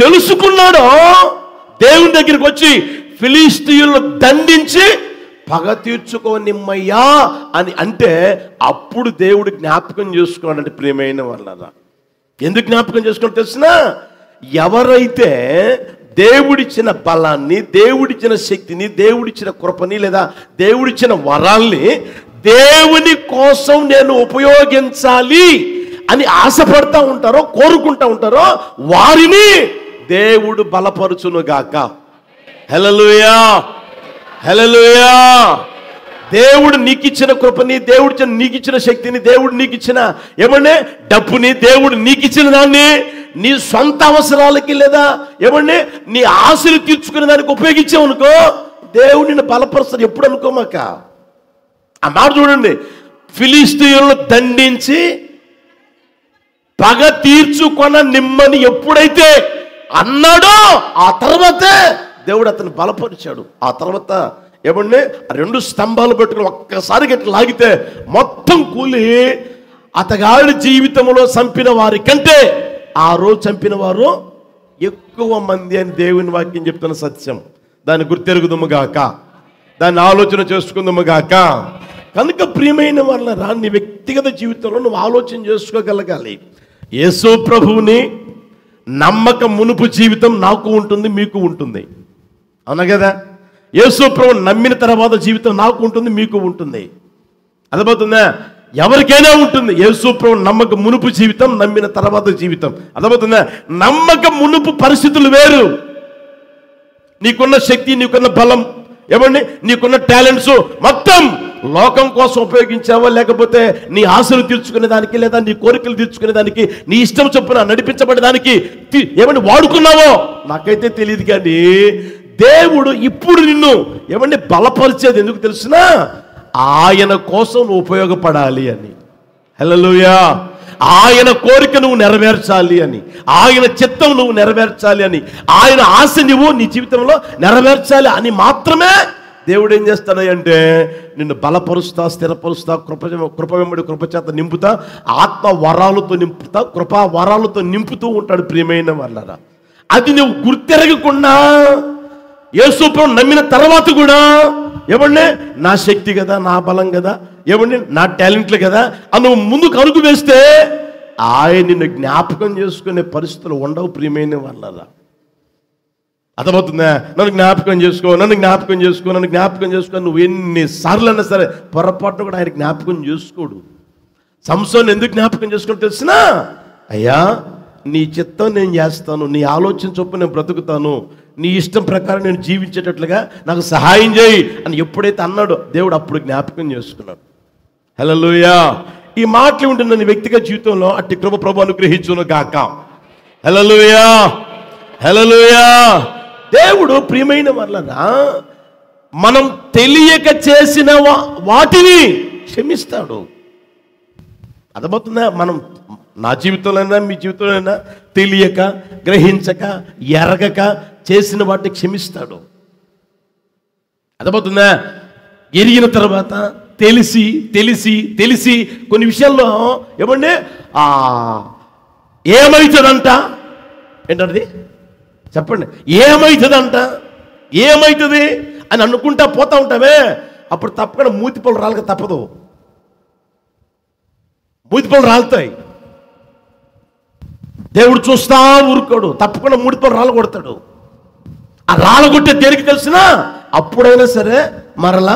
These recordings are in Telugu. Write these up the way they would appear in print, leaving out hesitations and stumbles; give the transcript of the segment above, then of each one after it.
తెలుసుకున్నాడో దేవుని దగ్గరికి వచ్చి ఫిలిష్తీయులను దండించి పగ తీర్చుకోనిమ్మయ్యా అని అంటే అప్పుడు దేవుడు జ్ఞాపకం చేసుకున్నాడంటే ప్రియమైన వాళ్ళరా. ఎందుకు జ్ఞాపకం చేసుకున్నా తెలిసినా, ఎవరైతే దేవుడిచ్చిన బలాన్ని, దేవుడిచ్చిన శక్తిని, దేవుడిచ్చిన కృపని లేదా దేవుడిచ్చిన వరాల్ని దేవుని కోసం నేను ఉపయోగించాలి అని ఆశపడతా ఉంటారో, కోరుకుంటా ఉంటారో, వారిని దేవుడు బలపరుచును గాక. హల్లెలూయా, హల్లెలూయా. దేవుడు నీకు ఇచ్చిన కృపని, దేవుడు నీకు ఇచ్చిన శక్తిని, దేవుడు నీకు ఇచ్చిన ఏమంటే డబ్బుని, దేవుడు నీకు ఇచ్చిన దాన్ని నీ సొంత అవసరాలకి లేదా ఏమంటే నీ ఆశలు తీర్చుకునే దానికి ఉపయోగించావనుకో, దేవుడు నిన్ను బలపరుస్తాడు. ఎప్పుడు అనుకోమాక. ఆ మాట చూడండి, ఫిలిష్తీయులను దండించి పగ తీర్చుకొన నిమ్మని ఎప్పుడైతే అన్నాడో ఆ తర్వాతే దేవుడు అతను బలపరిచాడు. ఆ తర్వాత ఏమంటే 2 స్తంభాలు పెట్టుకుని ఒక్కసారి గట్టి లాగితే మొత్తం కూలి అతగాడి జీవితంలో చంపిన వారి కంటే ఆ రోజు చంపిన వారు ఎక్కువ మంది అని దేవుని వాక్యం చెప్తున్న సత్యం. దాన్ని గుర్తెరుగుదుముగాక, దాన్ని ఆలోచన చేసుకుందుముగాక. కనుక ప్రియమైన వాళ్ళరా, నీ వ్యక్తిగత జీవితంలో నువ్వు ఆలోచన చేసుకోగలగాలి. యేసు ప్రభువుని నమ్మక మునుపు జీవితం నాకు ఉంటుంది, మీకు ఉంటుంది. అవునా కదా? యేసు ప్రభువుని నమ్మిన తర్వాత జీవితం నాకు ఉంటుంది, మీకు ఉంటుంది. అర్థమవుతుందా? ఎవరికైనా ఉంటుంది. యేసు ప్రభువుని నమ్మక మునుపు జీవితం, నమ్మిన తర్వాత జీవితం. అర్థమవుతుందా? నమ్మక మునుపు పరిస్థితులు వేరు. నీకున్న శక్తి, నీకున్న బలం, ఏమండి నీకున్న టాలెంట్స్ మొత్తం లోకం కోసం ఉపయోగించావా, లేకపోతే నీ ఆశలు తీర్చుకునే దానికి లేదా నీ కోరికలు తీర్చుకునే దానికి, నీ ఇష్టం చొప్పున నడిపించబడడానికి ఏమండి వాడుకున్నావో నాకైతే తెలియదు. కానీ దేవుడు ఇప్పుడు నిన్ను ఏమండి బలపరిచేది ఎందుకు తెలుసునా? ఆయన కోసం నువ్వు ఉపయోగపడాలి అని. హల్లెలూయా. ఆయన కోరిక నువ్వు నెరవేర్చాలి అని, ఆయన చిత్తం నువ్వు నెరవేర్చాలి అని, ఆయన ఆశ నువ్వు నీ జీవితంలో నెరవేర్చాలి అని మాత్రమే దేవుడు ఏం చేస్తాడు అంటే నిన్ను బలపరుస్తా, స్థిరపరుస్తా, కృప వెంబడి కృపచేత నింపుతా, ఆత్మ వరాలతో నింపుతా, కృపా వరాలతో నింపుతూ ఉంటాడు. ప్రియమైన వాళ్ళరా, అది నువ్వు గుర్తెరగకుండా యేసు ప్రభువుని నమ్మిన తర్వాత కూడా ఏమండి నా శక్తి కదా, నా బలం కదా, ఏమండి నా టాలెంట్లు కదా అని నువ్వు ముందుకు అడుగు వేస్తే ఆయన నిన్ను జ్ఞాపకం చేసుకునే పరిస్థితులు ఉండవు. ప్రియమైన వాళ్ళరా, అర్థమవుతుందా? నన్ను జ్ఞాపకం చేసుకో, నన్ను జ్ఞాపకం చేసుకో, నన్ను జ్ఞాపకం చేసుకో. నువ్వు ఎన్నిసార్లు అన్నా సరే పొరపాటును కూడా ఆయన జ్ఞాపకం చేసుకోడు. సంసోను ఎందుకు జ్ఞాపకం చేసుకుని తెలిసినా, అయ్యా నీ చిత్తం నేను చేస్తాను, నీ ఆలోచన చొప్పున నేను బ్రతుకుతాను, నీ ఇష్టం ప్రకారం నేను జీవించేటట్లుగా నాకు సహాయం చేయి అని ఎప్పుడైతే అన్నాడో దేవుడు అప్పుడు జ్ఞాపకం చేసుకున్నాడు. హల్లెలూయా. ఈ మాటలు ఉంటుంది నీ వ్యక్తిగత జీవితంలో. అట్టి కృప ప్రభు అనుగ్రహించును గాక. హల్లెలూయా, హల్లెలూయా. దేవుడు ప్రియమైన వాళ్ళరా, మనం తెలియక చేసిన వాటిని క్షమిస్తాడు. అర్థమవుతుందా? మనం నా జీవితంలోనైనా మీ జీవితంలోనైనా తెలియక, గ్రహించక, ఎరగక చేసిన వాటిని క్షమిస్తాడు. అర్థమవుతుందా? ఎరిగిన తర్వాత తెలిసి తెలిసి తెలిసి కొన్ని విషయాల్లో ఏమండి ఏమవుతుందంట, ఏంటది చెప్పండి, ఏమవుతుందంట, ఏమవుతుంది అని అనుకుంటా పోతా ఉంటావే, అప్పుడు తప్పకుండా మూతిపళ్ళు రాలక తప్పదు. మూతిపళ్ళు రాలుతాయి. దేవుడు చూస్తా ఊరుకోడు, తప్పకుండా మూతిపళ్ళు రాళ్ళు కొడతాడు. ఆ రాళ్ళగొట్టే దేనికి తెలిసినా అప్పుడైనా సరే మరలా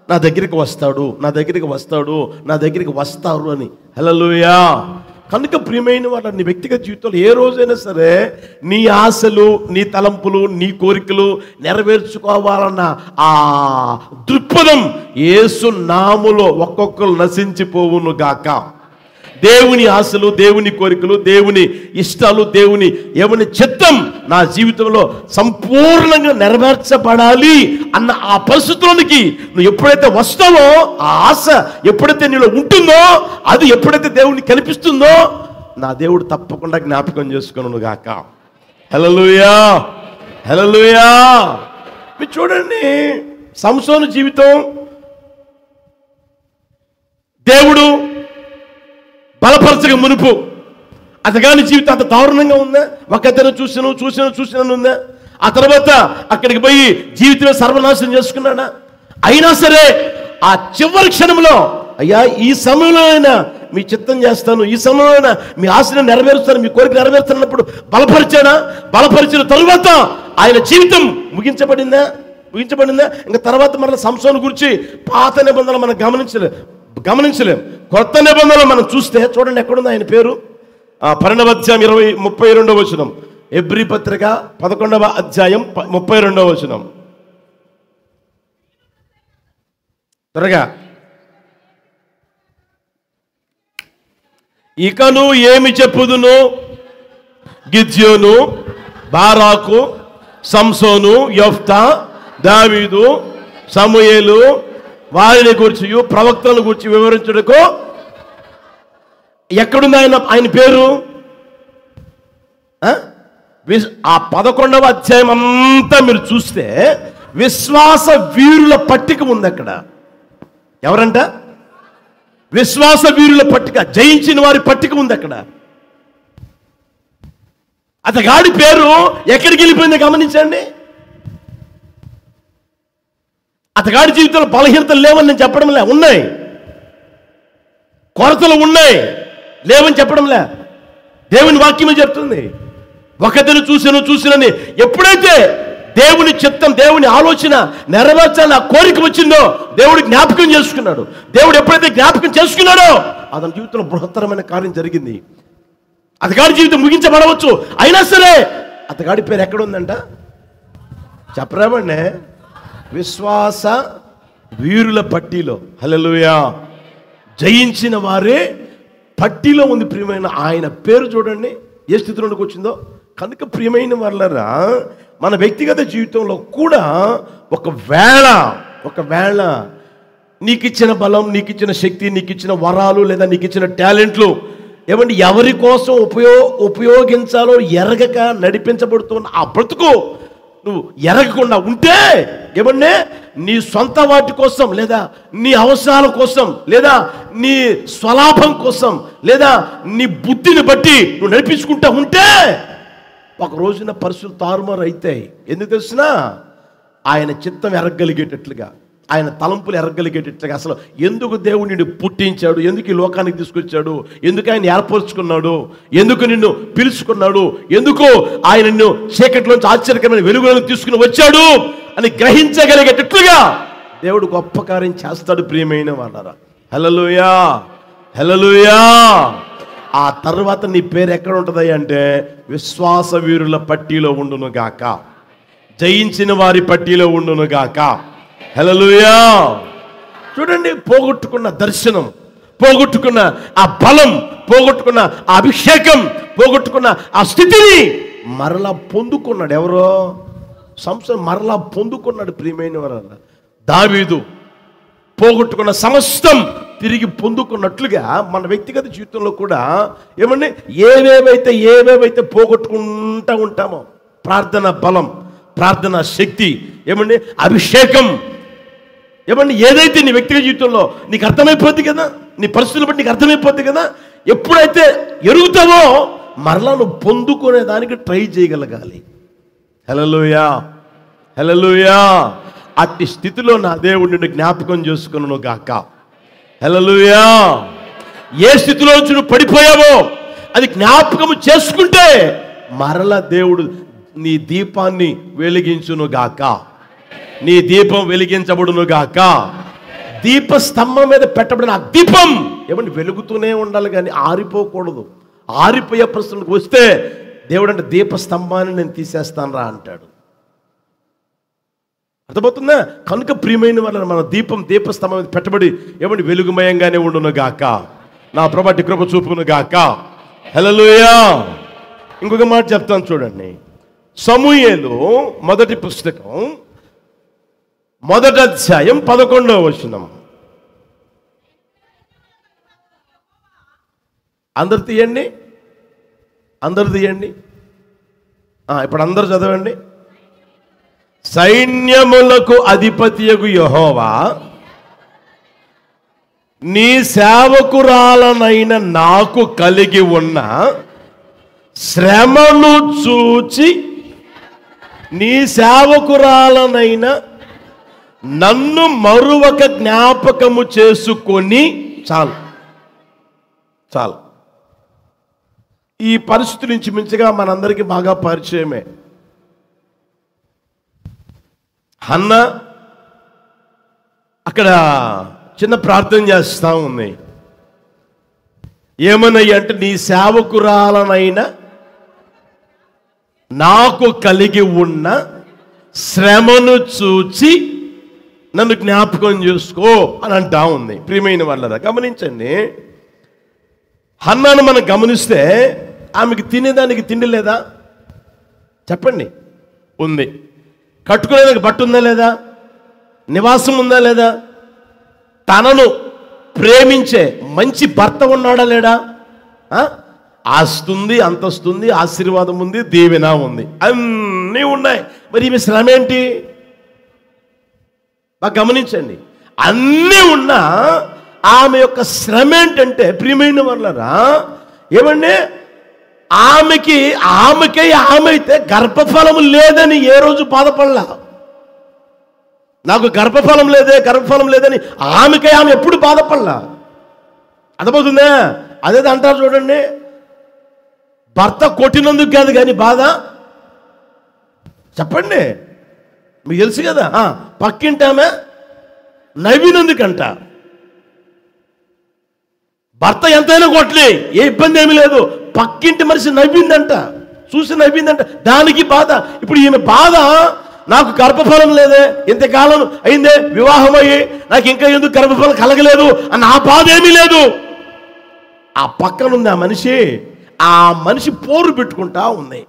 నా దగ్గరికి వస్తాడు, నా దగ్గరికి వస్తాడు, నా దగ్గరికి వస్తారు అని. హల్లెలూయా. కనుక ప్రియమైన వాళ్ళ నీ వ్యక్తిగత జీవితంలో ఏ రోజైనా సరే నీ ఆశలు, నీ తలంపులు, నీ కోరికలు నెరవేర్చుకోవాలన్న ఆ దృక్పథం యేసు నామములో ఒక్కొక్కరు నశించిపోవును గాక. దేవుని ఆశలు, దేవుని కోరికలు, దేవుని ఇష్టాలు, దేవుని ఏమని చిత్తం నా జీవితంలో సంపూర్ణంగా నెరవేర్చబడాలి అన్న ఆ పరిస్థితుల్లోనికి నువ్వు ఎప్పుడైతే వస్తావో, ఆ ఆశ ఎప్పుడైతే నీలో ఉంటుందో, అది ఎప్పుడైతే దేవుని కనిపిస్తుందో, నా దేవుడు తప్పకుండా జ్ఞాపకం చేసుకొనును గాక. హల్లెలూయా, హల్లెలూయా. మీరు చూడండి, సంసోను జీవితం దేవుడు బలపరచక మునుపు అతగాని జీవితం అంత దారుణంగా ఉందా? ఒకతను చూసినాను ఉందా? ఆ తర్వాత అక్కడికి పోయి జీవితమే సర్వనాశనం చేసుకున్నాడా? అయినా సరే ఆ చివరి క్షణంలో, అయ్యా ఈ సమయంలో అయినా మీ చిత్తం చేస్తాను, ఈ సమయంలో అయినా మీ ఆశను నెరవేరుస్తాను, మీ కోరిక నెరవేరుస్తున్నప్పుడు బలపరిచిన తరువాత ఆయన జీవితం ముగించబడిందా? ఇంకా తర్వాత మరలా సంసోను గురించి పాత నిబంధనలు మనం గమనించలేం. కొత్త నిబంధనలు మనం చూస్తే చూడండి, ఎక్కడుంది ఆయన పేరు? 12వ అధ్యాయం 32వ వచనం. ఎబ్రీ పత్రిక 11వ అధ్యాయం 32వ వచనం. త్వరగా. ఇకను ఏమి చెప్పుదును? గిద్యోను, బారాకు, సంసోను, యెఫ్తా, దావీదు, సమూయేలు వారిని గురించి, ప్రవక్తలను గురించి వివరించుటకు ఎక్కడుంది ఆయన పేరు? ఆ 11వ అధ్యాయం అంతా మీరు చూస్తే విశ్వాస వీరుల పట్టిక ఉంది అక్కడ. ఎవరంట? విశ్వాస వీరుల పట్టిక, జయించిన వారి పట్టిక ఉంది అక్కడ. అతగాడి పేరు ఎక్కడికి వెళ్ళిపోయిందో గమనించండి. అతగాడి జీవితంలో బలహీనతలు లేవని నేను చెప్పడం లే, ఉన్నాయి. కొరతలు ఉన్నాయి, లేవని చెప్పడం లే. దేవుని వాక్యమే చెప్తుంది. ఒకతను చూసినని ఎప్పుడైతే దేవుని చిత్తం, దేవుని ఆలోచన నెరవేర్చాలని ఆ కోరిక వచ్చిందో దేవుడు జ్ఞాపకం చేసుకున్నాడు. దేవుడు ఎప్పుడైతే జ్ఞాపకం చేసుకున్నాడో అతని జీవితంలో బృహత్తరమైన కార్యం జరిగింది. అతగాడి జీవితం ముగించబడవచ్చు, అయినా సరే అతగాడి పేరు ఎక్కడ ఉందంట? చెప్పరామండి, విశ్వాస వీరుల పట్టిలో. హల్లెలూయా. జయించిన వారే పట్టిలో ఉంది. ప్రియమైన ఆయన పేరు చూడండి ఏ స్థితిలోకి వచ్చిందో. కనుక ప్రియమైన వాళ్ళరా, మన వ్యక్తిగత జీవితంలో కూడా ఒకవేళ నీకు ఇచ్చిన బలం, నీకు ఇచ్చిన శక్తి, నీకు ఇచ్చిన వరాలు లేదా నీకు ఇచ్చిన టాలెంట్లు ఏమంటే ఎవరి కోసం ఉపయోగించాలో ఎరగక నడిపించబడుతున్న ఆ బ్రతుకు నువ్వు ఎరగకుండా ఉంటే ఏమన్నా నీ సొంత వాటి కోసం లేదా నీ అవసరాల కోసం లేదా నీ స్వలాభం కోసం లేదా నీ బుద్ధిని బట్టి నువ్వు నడిపించుకుంటా ఉంటే ఒక రోజున పరిస్థితులు తారుమారు అవుతాయి. ఎందుకు తెలిసినా ఆయన చిత్తం ఎరగలిగేటట్లుగా, ఆయన తలంపులు ఎరగలిగేటట్లుగా. అసలు ఎందుకు దేవుడు నిన్ను పుట్టించాడు, ఎందుకు ఈ లోకానికి తీసుకొచ్చాడు, ఎందుకు ఆయన ఏర్పరుచుకున్నాడు, ఎందుకు నిన్ను పిలుచుకున్నాడు, ఎందుకు ఆయన నిన్ను చీకటిలోంచి ఆశ్చర్యకరమైన వెలుగులోకి తీసుకుని వచ్చాడు అని గ్రహించగలిగేటట్లుగా దేవుడు గొప్ప కార్యం చేస్తాడు. ప్రియమైన వాళ్ళారా, హల్లెలూయా, హల్లెలూయా. ఆ తర్వాత నీ పేరు ఎక్కడ ఉంటుంది అంటే విశ్వాస వీరుల పట్టిలో ఉండును గాక, జయించిన వారి పట్టిలో ఉండును గాక. హల్లెలూయా. చూడండి, పోగొట్టుకున్న దర్శనం, పోగొట్టుకున్న ఆ బలం, పోగొట్టుకున్న ఆ అభిషేకం, పోగొట్టుకున్న ఆ స్థితిని మరలా పొందుకున్నాడు. ఎవరో? సంసోను మరలా పొందుకున్నాడు. ప్రియమైన వారు, దావీదు పోగొట్టుకున్న సమస్తం తిరిగి పొందుకున్నట్లుగా మన వ్యక్తిగత జీవితంలో కూడా ఏమండి ఏవేవైతే పోగొట్టుకుంటూ ఉంటామో, ప్రార్థన బలం, ప్రార్థన శక్తి, ఏమండి అభిషేకం, ఏమండి ఏదైతే నీ వ్యక్తిగత జీవితంలో నీకు అర్థమైపోద్ది కదా, నీ పరిస్థితులు బట్టి నీకు అర్థమైపోద్ది కదా, ఎప్పుడైతే ఎరుగుతావో మరలా నువ్వు పొందుకునే దానికి ట్రై చేయగలగాలి. హల్లెలూయా, హల్లెలూయా. అట్టి స్థితిలో నా దేవుడు నిన్ను జ్ఞాపకం చేసుకున్నాను గాక. హల్లెలూయా. ఏ స్థితిలో నువ్వు పడిపోయావో అది జ్ఞాపకం చేసుకుంటే మరలా దేవుడు నీ దీపాన్ని వెలిగించును గాక, నీ దీపం వెలిగించబడును గాక. దీప స్తంభం మీద పెట్టబడిన ఆ దీపం ఏమంటే వెలుగుతూనే ఉండాలి కానీ ఆరిపోకూడదు. ఆరిపోయే ప్రశ్నలకు వస్తే దేవుడు అంటే దీప స్తంభాన్ని నేను తీసేస్తాను రా అంటాడు. అర్థమవుతుందా? కనుక ప్రియమైన వాళ్ళని మన దీపస్తంభం మీద పెట్టబడి ఏమంటే వెలుగుమయంగానే ఉండును గాక, నా ప్రభువు కృప చూపును గాక. హల్లెలూయా. ఇంకొక మాట చెప్తాను చూడండి. సమూయేలు మొదటి పుస్తకం 1వ అధ్యాయం 11వ వచనం. అందరు తీయండి. ఇప్పుడు అందరు చదవండి. సైన్యములకు అధిపతియగు యెహోవా నీ సేవకురాలనైన నాకు కలిగి ఉన్న శ్రమను చూచి నీ సేవకురాలనైనా నన్ను మరొక జ్ఞాపకము చేసుకొని చాలు. చాలు. ఈ పరిస్థితి నుంచి మించిగా మనందరికీ బాగా పరిచయమే. హన్న అక్కడ చిన్న ప్రార్థన చేస్తా ఉంది. ఏమన్నాయి అంటే, నీ సేవకురాలనైనా నాకు కలిగి ఉన్న శ్రమను చూచి నన్ను జ్ఞాపకం చేసుకో అని అంటా ఉంది. ప్రియమైన వాళ్ళరా గమనించండి, హన్నాను మనం గమనిస్తే ఆమెకి తినేదానికి తిండి లేదా? చెప్పండి. ఉంది. కట్టుకునేదానికి బట్ట ఉందా లేదా? నివాసం ఉందా లేదా? తనను ప్రేమించే మంచి భర్త ఉన్నాడా లేడా? ఆస్తుంది, అంతస్తుంది, ఆశీర్వాదం ఉంది, దీవెన ఉంది, అన్నీ ఉన్నాయి. మరి ఈమె శ్రమ ఏంటి? బాగా గమనించండి. అన్నీ ఉన్నా ఆమె యొక్క శ్రమ ఏంటంటే, ప్రియమైన వాళ్ళరా ఏమండి, ఆమె అయితే గర్భఫలం లేదని ఏ రోజు బాధపడలా. నాకు గర్భఫలం లేదని ఆమె ఎప్పుడు బాధపడలా. అర్థమవుతుందా? అదే అంటారు చూడండి, భర్త కొట్టినందుకు కాదు కానీ బాధ. చెప్పండి, మీకు తెలుసు కదా. పక్కింటామే నవ్వినందుకంట. భర్త ఎంతైనా కొట్టలే, ఏ ఇబ్బంది ఏమీ లేదు, పక్కింటి మనిషి నవ్విందంట, చూసి నవ్విందంట, దానికి బాధ. ఇప్పుడు ఈమె బాధ, నాకు గర్భఫలం లేదే, ఇంతకాలం అయిందే వివాహం అయ్యి నాకు ఇంకా ఎందుకు గర్భఫలం కలగలేదు అని ఆ బాధ ఏమీ లేదు. ఆ పక్కనుంది ఆ మనిషి పోరు పెట్టుకుంటా ఉంది,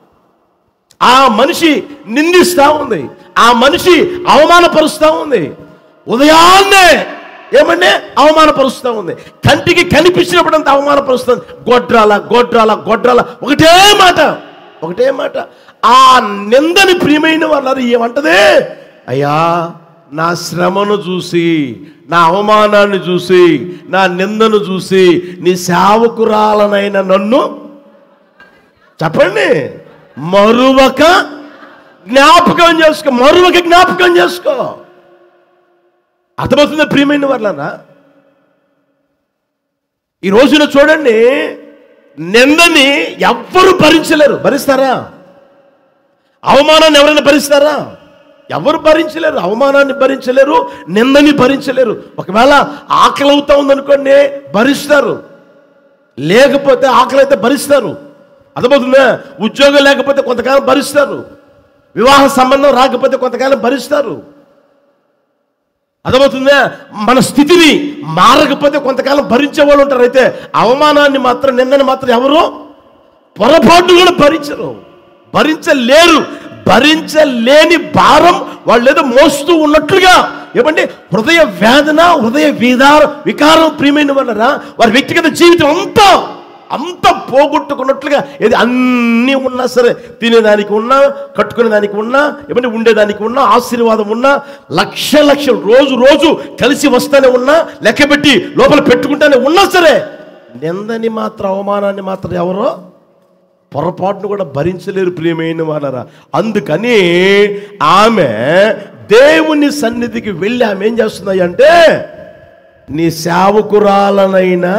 ఆ మనిషి నిందిస్తూ ఉంది, ఆ మనిషి అవమానపరుస్తూ ఉంది. ఉదయాన్నే ఏమంటే అవమానపరుస్తూ ఉంది, కంటికి కనిపించినప్పుడంతా అవమానపరుస్తుంది. గొడ్రాల గొడ్రాల గొడ్రాల, ఒకటే మాట. ఆ నిందని ప్రియమైన వాళ్ళు ఏమంటదే, అయ్యా నా శ్రమను చూసి, నా అవమానాన్ని చూసి, నా నిందను చూసి నీ సేవకురాలనైన నన్ను చెప్పండి మరొక జ్ఞాపకం చేసుకో. అర్థమవుతుందా ప్రియమైన వాళ్ళనా? ఈ రోజున చూడండి, నిందని ఎవ్వరు భరించలేరు. భరిస్తారా? అవమానాన్ని ఎవరైనా భరిస్తారా? ఎవరు భరించలేరు. అవమానాన్ని భరించలేరు, నిందని భరించలేరు. ఒకవేళ ఆకలి అవుతా ఉందనుకోండి భరిస్తారు, లేకపోతే ఆకలి అయితే భరిస్తారు. అర్థమవుతుందా? ఉద్యోగం లేకపోతే కొంతకాలం భరిస్తారు, వివాహ సంబంధం రాకపోతే కొంతకాలం భరిస్తారు. అర్థమవుతుందా? మన స్థితిని మారకపోతే కొంతకాలం భరించే వాళ్ళు ఉంటారు. అయితే అవమానాన్ని మాత్రం, నిందని మాత్రం ఎవరు పొరపాటు కూడా భరించలేరు. భరించలేని భారం వాళ్ళు ఏదో మోస్తూ ఉన్నట్లుగా, ఏమంటే హృదయ వేదన, హృదయ వికారం ప్రియమైన వాళ్ళరా, వారి వ్యక్తిగత జీవితం అంతా పోగొట్టుకున్నట్లుగా. ఏది అన్నీ ఉన్నా సరే, తినేదానికి ఉన్నా, కట్టుకునేదానికి ఉన్నా, ఏమంటే ఉండేదానికి ఉన్నా, ఆశీర్వాదం ఉన్నా, లక్షలు రోజు కలిసి వస్తానే ఉన్నా, లెక్కబెట్టి లోపల పెట్టుకుంటానే ఉన్నా సరే, నిందని మాత్రం, అవమానాన్ని మాత్రం ఎవరో పొరపాటును కూడా భరించలేరు ప్రియమైన వాళ్ళరా. అందుకని ఆమె దేవుని సన్నిధికి వెళ్ళి ఆమె ఏం చేస్తున్నాయి అంటే, నీ సేవకురాలనైనా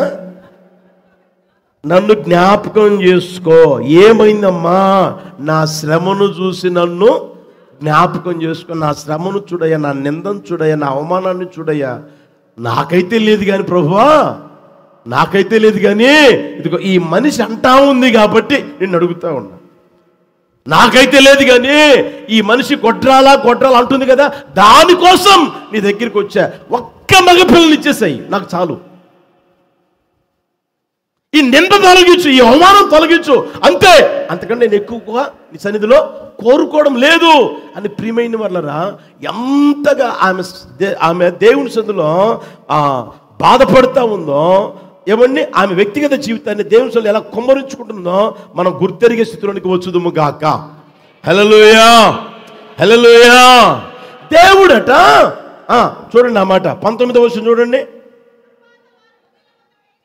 నన్ను జ్ఞాపకం చేసుకో. ఏమైందమ్మా? నా శ్రమను చూసి నన్ను జ్ఞాపకం చేసుకో. నా శ్రమను చూడయ్యా, నా నిందను చూడయ్యా, నా అవమానాన్ని చూడయ్యా. నాకైతే లేదు కానీ ప్రభువా, నాకైతే లేదు కానీ ఇదిగో ఈ మనిషి అంటా ఉంది కాబట్టి నేను అడుగుతా ఉన్నా. నాకైతే లేదు కానీ ఈ మనిషి గొడ్రాల అంటుంది కదా, దానికోసం నీ దగ్గరికి వచ్చా. ఒక్క మగపిల్లని ఇచ్చేసాయి నాకు చాలు. ఈ నింద తొలగించు, ఈ అవమానం తొలగించు, అంతే. అంతకంటే నేను ఎక్కువగా నీ సన్నిధిలో కోరుకోవడం లేదు అని ప్రియమైన వాళ్ళరా ఎంతగా ఆమె దేవుని సన్నిధిలో బాధపడుతూ ఉందో, ఏమన్నా ఆమె వ్యక్తిగత జీవితాన్ని దేవుని సన్నిధిలో ఎలా కుమ్మరించుకుంటుందో మనం గుర్తెరిగే స్థితిలోనికి వచ్చుదుము గాక. హల్లెలూయా, హల్లెలూయా. దేవుడట చూడండి ఆ మాట 19వ వచనం చూడండి.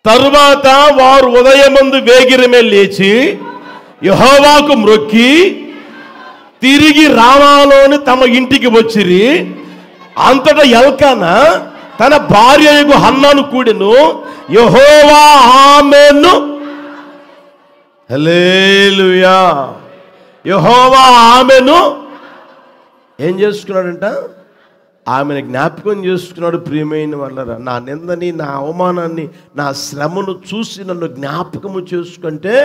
తరువాత వారు ఉదయమందు వేగిరమే లేచి యెహోవాకు మ్రొక్కి తిరిగి రామాలోని తమ ఇంటికి వచ్చిరి. అంతటా ఎల్కానా తన భార్యకు హన్నాను కూడెను. యెహోవా ఆమెను, హల్లెలూయా, యెహోవా ఆమెను ఏం చేసుకున్నాడంట? ఆమెను జ్ఞాపకం చేసుకున్నాడు. ప్రియమైన వాళ్ళరా, నా నిందని, నా అవమానాన్ని, నా శ్రమను చూసి నన్ను జ్ఞాపకము చేసుకుంటే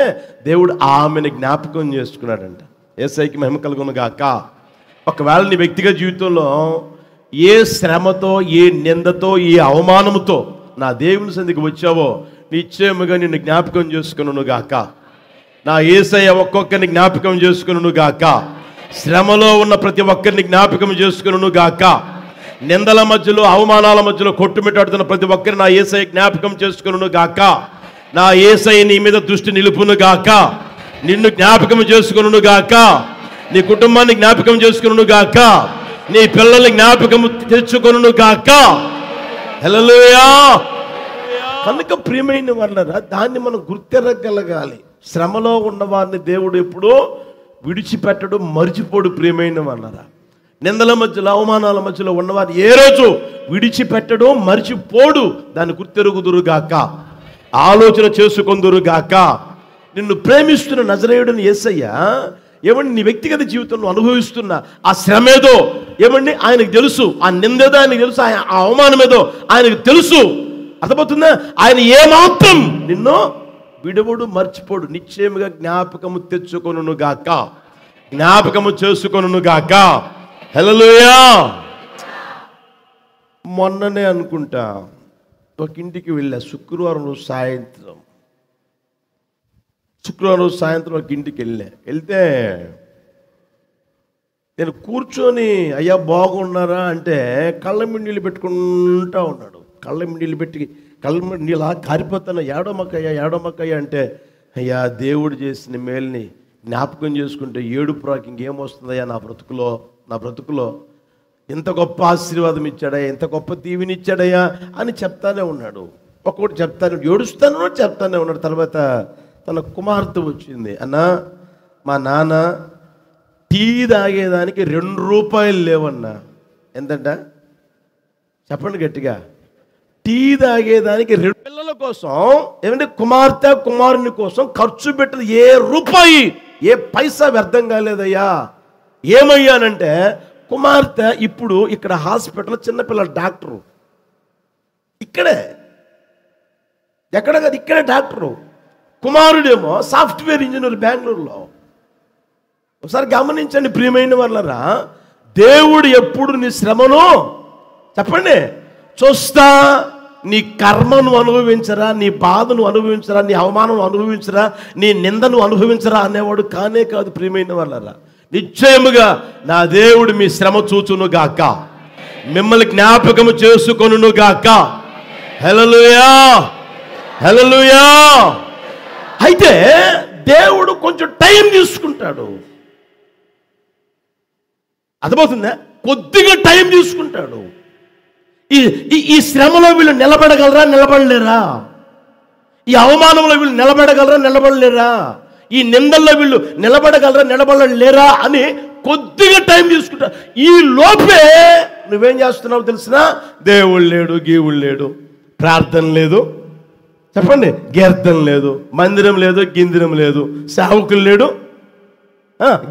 దేవుడు ఆమెను జ్ఞాపకం చేసుకున్నాడంట. యేసయ్యకి మహిమ కలుగును గాక. ఒకవేళ నీ వ్యక్తిగత జీవితంలో ఏ శ్రమతో, ఏ నిందతో, ఏ అవమానముతో నా దేవుని సన్నిధికి వచ్చావో నిశ్చయముగా నిన్ను జ్ఞాపకం చేసుకును గాక. నా యేసయ్య ఒక్కొక్కరిని జ్ఞాపకం చేసుకును గాక. శ్రమలో ఉన్న ప్రతి ఒక్కరిని జ్ఞాపకం చేసుకును గాక. నిందల మధ్యలో, అవమానాల మధ్యలో కొట్టుమిట్టాడుతున్న ప్రతి ఒక్కరిని నా యేసయ్య జ్ఞాపకం చేసుకును గాక. నా యేసయ్య నీ మీద దృష్టి నిలుపును గాక. నిన్ను జ్ఞాపకం చేసుకును గాక. నీ కుటుంబాన్ని జ్ఞాపకం చేసుకును గాక. నీ పిల్లల్ని జ్ఞాపకం తెచ్చుకొను గాక. హల్లెలూయా. కనుక ప్రియమైన వాళ్ళరా, దాన్ని మనం గుర్తెరగలగాలి. శ్రమలో ఉన్న వారిని దేవుడు ఎప్పుడూ విడిచిపెట్టడు, మరిచిపోడు. ప్రియమైన వాళ్ళరా, నిందల మధ్యలో, అవమానాల మధ్యలో ఉన్నవారిని ఏ రోజు విడిచిపెట్టడు, మరిచిపోడు. దాన్ని గుర్తెరుగుదురుగాక, ఆలోచన చేసుకొందురుగాక. నిన్ను ప్రేమిస్తున్న నజరేయుడిని యేసయ్య ఏమండి నీ వ్యక్తిగత జీవితంలో అనుభవిస్తున్న ఆ శ్రమ ఏదో ఏమండి ఆయనకు తెలుసు. ఆ నిందేదో ఆయనకు తెలుసు. ఆ అవమానం ఏదో ఆయనకు తెలుసు. అర్థమవుతుందా? ఆయన ఏమాత్రం నిన్ను విడువడు, మర్చిపోడు. నిశ్చయముగా జ్ఞాపకము తెచ్చుకొనును గాక, జ్ఞాపకము చేసుకొనును గాక. హల్లెలూయా. మొన్ననే అనుకుంటా ఒక ఇంటికి వెళ్ళా. శుక్రవారం రోజు సాయంత్రం ఒక ఇంటికి వెళ్తే నేను కూర్చొని, అయ్యా బాగున్నారా అంటే కళ్ళ నీళ్ళు పెట్టుకుంటా ఉన్నాడు. కళ్ళ నీళ్ళు పెట్టి కళ్ళ నీళ్ళు కారిపోతాను. ఏడోమక్కయ్యా అంటే, అయ్యా దేవుడు చేసిన మేల్ని జ్ఞాపకం చేసుకుంటే ఏడుపు రాకి ఇంకేమొస్తుందయ్యా నా బ్రతుకులో ఎంత గొప్ప ఆశీర్వాదం ఇచ్చాడయ్యా, ఎంత గొప్ప దీవెనిచ్చాడయ్యా అని చెప్తానే ఉన్నాడు. ఒక్కొక్కటి చెప్తానే ఉన్నాడు. తర్వాత తన కుమార్తె వచ్చింది. అన్నా, మా నాన్న టీ తాగేదానికి 2 రూపాయలు లేవన్నా. ఎంతంట చెప్పండి గట్టిగా. టీ తాగేదానికి 2 పిల్లల కోసం ఏమంటే కుమార్తె కుమారుని కోసం ఖర్చు పెట్టిన ఏ రూపాయి, ఏ పైసా వ్యర్థం కాలేదయ్యా. ఏమయ్యానంటే కుమార్తె ఇప్పుడు ఇక్కడ హాస్పిటల్ చిన్నపిల్లల డాక్టరు. ఇక్కడే, ఎక్కడ కాదు, ఇక్కడే డాక్టరు. కుమారుడేమో సాఫ్ట్వేర్ ఇంజనీర్ బెంగళూరులో. ఒకసారి గమనించండి ప్రియమైన వాళ్ళరా, దేవుడు ఎప్పుడు నీ శ్రమను చెప్పండి చూస్తా, నీ కర్మను అనుభవించరా, నీ బాధను అనుభవించరా, నీ అవమానం అనుభవించరా, నీ నిందను అనుభవించరా అనేవాడు కానే కాదు. ప్రియమైన వాళ్ళరా, నిశ్చయముగా నా దేవుడు మీ శ్రమ చూచును గాక, మిమ్మల్ని జ్ఞాపకము చేసుకొనును గాక. హల్లెలూయా, హల్లెలూయా. అయితే దేవుడు కొంచెం టైం తీసుకుంటాడు. అర్థమవుతుందా? కొద్దిగా టైం తీసుకుంటాడు. ఈ శ్రమలో వీళ్ళు నిలబడలేరా? ఈ అవమానంలో వీళ్ళు నిలబడలేరా? ఈ నిందల్లో వీళ్ళు నిలబడలేరా అని కొద్దిగా టైం తీసుకుంటాడు. ఈ లోపే నువ్వేం చేస్తున్నావు తెలిసినా, దేవుడు లేడు, గీవుడు లేడు, ప్రార్థన లేదు, చెప్పండి గీర్తన లేదు, మందిరం లేదు, గిందిరం లేదు, సేవకులు లేడు,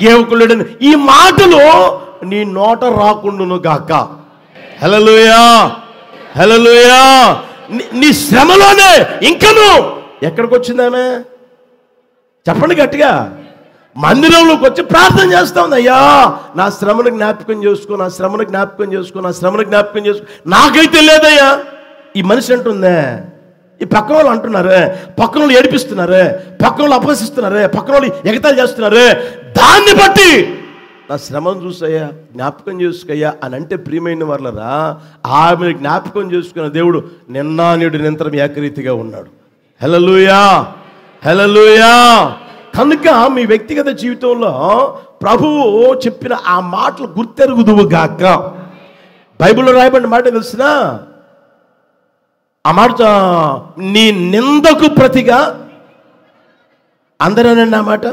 గేవకులు లేడు, ఈ మాటలు నీ నోట రాకుండును గాక. హల్లెలూయా, హల్లెలూయా. నీ శ్రమలోనే ఇంకను ఎక్కడికి వచ్చిందామే చెప్పండి గట్టిగా, మందిరంలోకి వచ్చి ప్రార్థన చేస్తా ఉంది. అయ్యా నా శ్రమను జ్ఞాపకం చేసుకో, నా శ్రమను జ్ఞాపకం చేసుకో, నా శ్రమను జ్ఞాపకం చేసుకో. నాకైతే లేదయ్యా. ఈ మనిషి అంటుందే, ఈ పక్కన వాళ్ళు అంటున్నారే, పక్కన వాళ్ళు ఏడిపిస్తున్నారే, పక్కన వాళ్ళు అపహసిస్తున్నారే, పక్కన వాళ్ళు ఎగతాళి చేస్తున్నారే, దాన్ని బట్టి నా శ్రమను చూసయ్యా, జ్ఞాపకం చేసుకోయ్యా అని అంటే ప్రియమైన వాళ్ళరా, ఆమెను జ్ఞాపకం చేసుకున్న దేవుడు నిన్న నేడు నిరంతరం ఏకరీతిగా ఉన్నాడు. హల్లెలూయా, హల్లెలూయా. కనుక మీ వ్యక్తిగత జీవితంలో ప్రభువు చెప్పిన ఆ మాటలు గుర్తెరుగుదువు గాక. బైబిల్లో రాయబడిన మాట తెలిసిన ఆ మాట, నీ నిందకు ప్రతిగా అందరనండి ఆ మాట,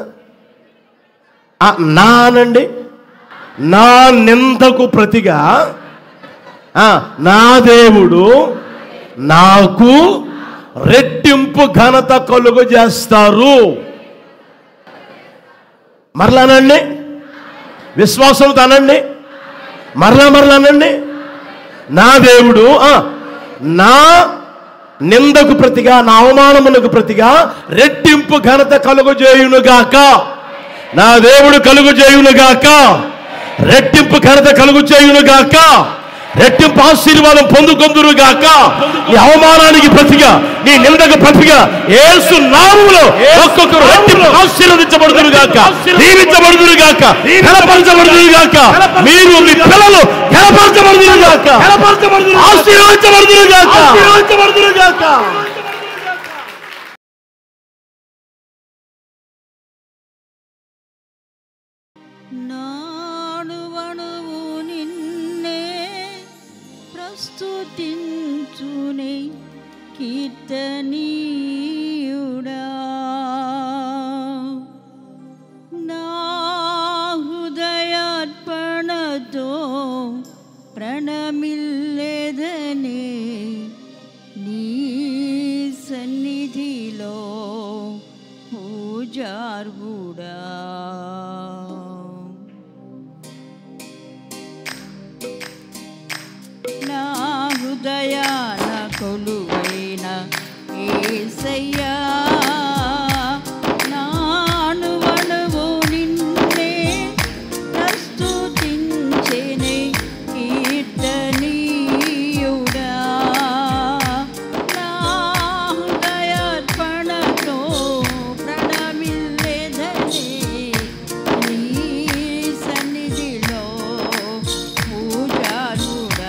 నా అనండి. నా నిందకు ప్రతిగా నా దేవుడు నాకు రెట్టింపు ఘనత కలుగు చేస్తారు. మరలానండి, విశ్వాసంతో అనండి, మరలానండి. నా దేవుడు నా నిందకు ప్రతిగా, నా అవమానమునకు ప్రతిగా రెట్టింపు ఘనత కలుగు చేయునుగాక. నా దేవుడు కలుగు చేయునుగాక, రెట్టింపు ఘనత కలుగు చేయునుగాక, రెట్టింపు ఆశీర్వాదం పొందుకొందురుగాక. ఈ అవమానానికి ప్రతిగా, నీ నిందకు ప్రతిగా యేసు నామములో ఒక్కొక్కరు రెట్టింపు ఆశీర్వదించబడుదురుగాక, దీవించబడుదురుగాక, ఘనపరచబడుదురుగాక. మీరు మీ పిల్లలు ఘనపరచబడుదురుగాక, ఆశీర్వదించబడుదురుగాక. స్తుతించునే కీర్తనీయుడా, నా హృదయార్పణతో ప్రణమిల్లెదనే నీ సన్నిధిలో పూజార్హుడా. నా హృదయాన కొలువైన యేసయ్యా, నానువనువు నిన్నే స్తుతించెనే కీర్తనీయుడా, నా హృదయార్పణతో ప్రణమిల్లెదనే నీ సన్నిధిలో పూజారుడా.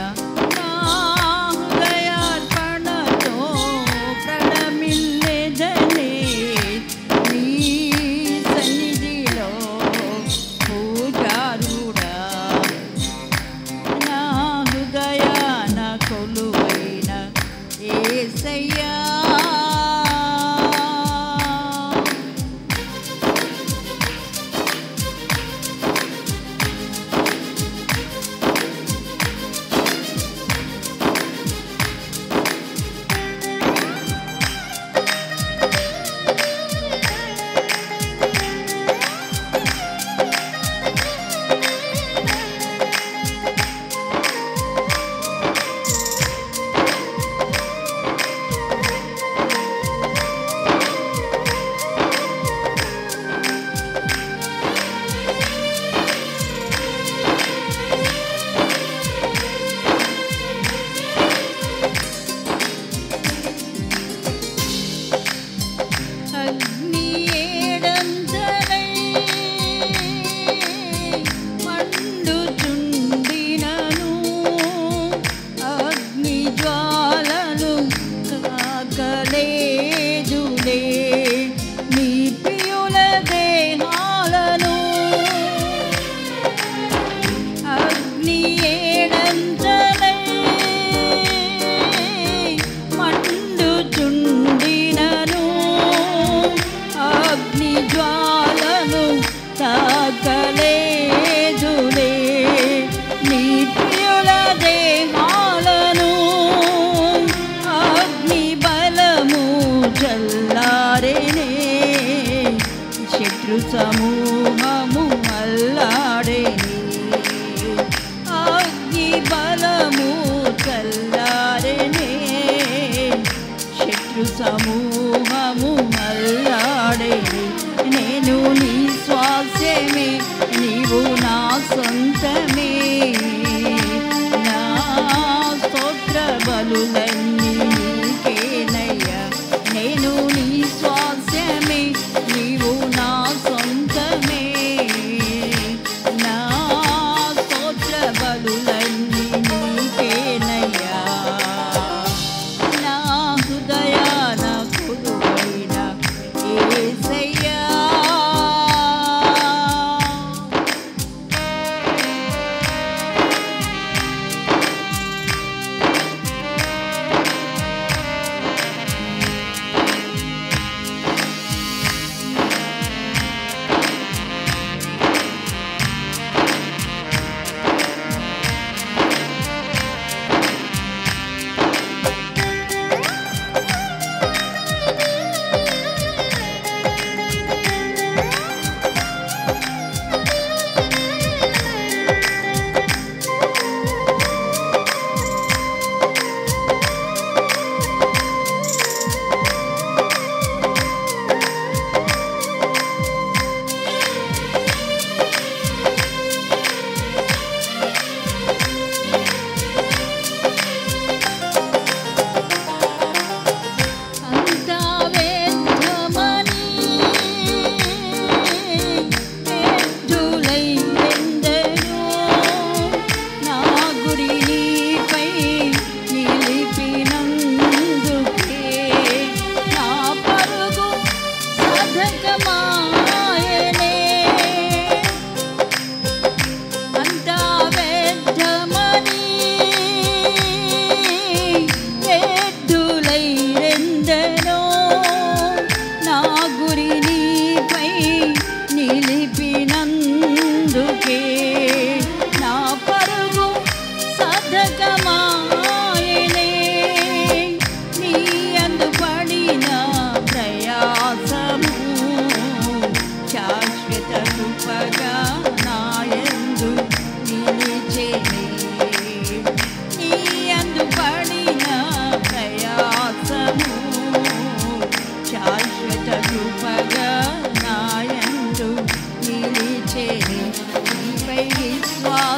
సమూహము అల్లాడేని, అగ్ని బలము చల్లారేనే, శత్రు సమూహము అల్లాడేని. నేను నీ స్వాస్యమే, నీవు నా సొంతమే, నా స్తోత్ర బలులన్నీ నీకేనయ్యా. నేను నీ స్వాస్యమే, నీవు నా సొంతమే, నా స్తోత్ర బలులన్నీ నీకేనయ్యా. నా హృదయాన కొలువైన యేసయ్యా,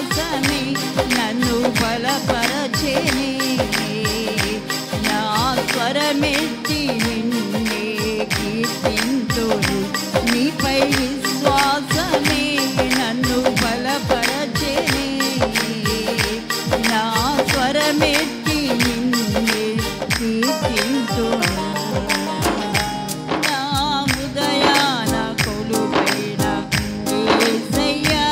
విశ్వాసమే నన్ను బలపరచెనే నా స్వరమెత్తి నిన్నే కీర్తింతును నీపై విశ్వాసమే నన్ను బలపరచెనే నా స్వరమెత్తి నిన్నే కీర్తింతును నా హృదయాన కొలువైన యేసయ్యా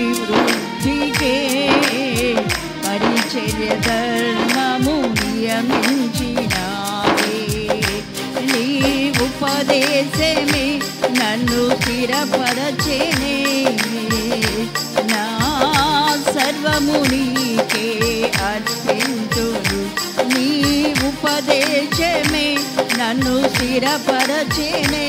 క్షేమాభివృద్ధికే పరిచర్య ధర్మము నియమించినావే నీ ఉపదేశమే నన్ను స్థిరపరచెనే నా సర్వము నీకే అర్పింతును నీ ఉపదేశమే నన్ను స్థిరపరచెనే